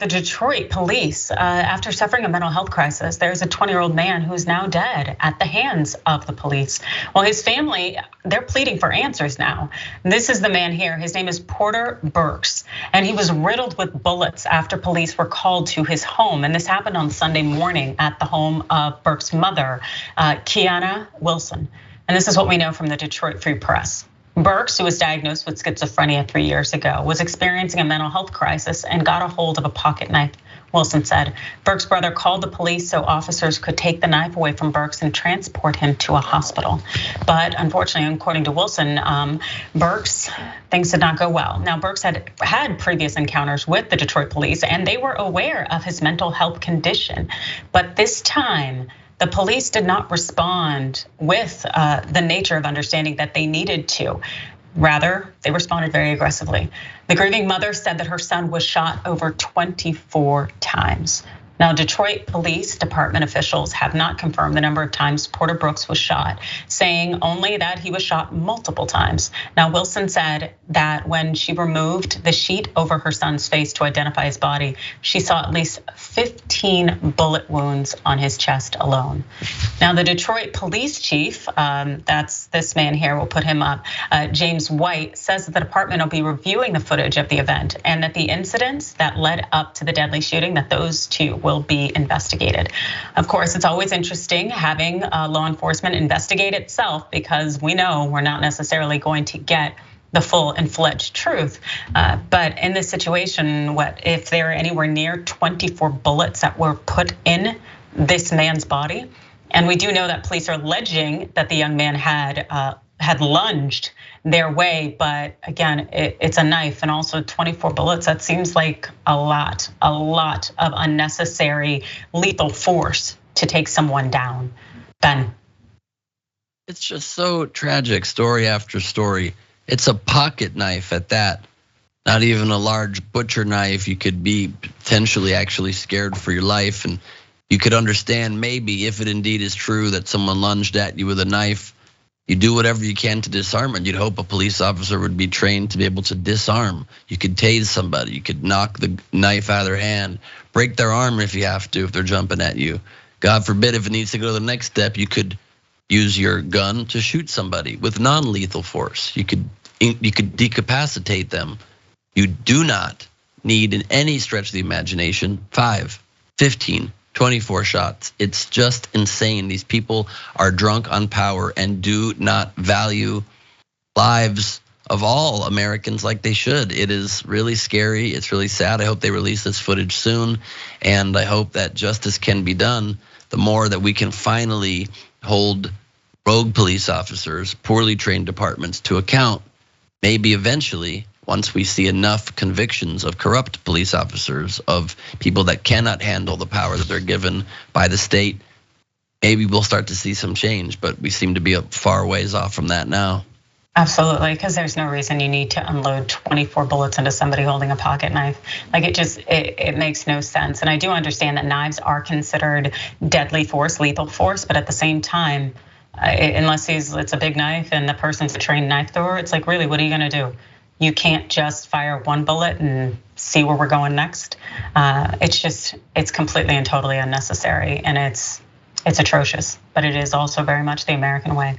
The Detroit police, after suffering a mental health crisis, there's a 20-year-old man who's now dead at the hands of the police. Well, his family, they're pleading for answers now. This is the man here. His name is Porter Burks, and he was riddled with bullets after police were called to his home. And this happened on Sunday morning at the home of Burks' mother, Quieauna Wilson. And this is what we know from the Detroit Free Press. Burks, who was diagnosed with schizophrenia 3 years ago, was experiencing a mental health crisis and got a hold of a pocket knife, Wilson said. Burks' brother called the police so officers could take the knife away from Burks and transport him to a hospital. But unfortunately, according to Wilson, Burks, things did not go well. Now, Burks had previous encounters with the Detroit police and they were aware of his mental health condition. But this time, the police did not respond with the nature of understanding that they needed to. Rather, they responded very aggressively. The grieving mother said that her son was shot over 24 times. Now, Detroit Police Department officials have not confirmed the number of times Porter Burks was shot, saying only that he was shot multiple times. Now, Wilson said that when she removed the sheet over her son's face to identify his body, she saw at least 15 bullet wounds on his chest alone. Now, the Detroit police chief, that's this man here, we'll put him up, James White, says that the department will be reviewing the footage of the event and that the incidents that led up to the deadly shooting, that those two will be investigated. Of course, it's always interesting having law enforcement investigate itself because we know we're not necessarily going to get the full and fledged truth. But in this situation, what if there are anywhere near 24 bullets that were put in this man's body? And we do know that police are alleging that the young man had lunged their way, but again, it's a knife and also 24 bullets. That seems like a lot of unnecessary lethal force to take someone down. Ben. It's just so tragic, story after story. It's a pocket knife at that, not even a large butcher knife. You could be potentially actually scared for your life, and you could understand maybe if it indeed is true that someone lunged at you with a knife, you do whatever you can to disarm it. You'd hope a police officer would be trained to be able to disarm. You could tase somebody, you could knock the knife out of their hand, break their arm if you have to, if they're jumping at you. God forbid, if it needs to go to the next step, you could use your gun to shoot somebody with non-lethal force. You could decapacitate them. You do not need, in any stretch of the imagination, 5, 15, 24 shots. It's just insane. These people are drunk on power and do not value lives of all Americans like they should. It is really scary. It's really sad. I hope they release this footage soon. And I hope that justice can be done. The more that we can finally hold rogue police officers, poorly trained departments to account, maybe eventually, once we see enough convictions of corrupt police officers, of people that cannot handle the power that they're given by the state, maybe we'll start to see some change, but we seem to be a far ways off from that now. Absolutely, because there's no reason you need to unload 24 bullets into somebody holding a pocket knife. Like it makes no sense. And I do understand that knives are considered deadly force, lethal force, but at the same time, unless it's a big knife and the person's a trained knife thrower, it's like, really, what are you gonna do? You can't just fire one bullet and see where we're going next. It's completely and totally unnecessary, and it's atrocious, but it is also very much the American way.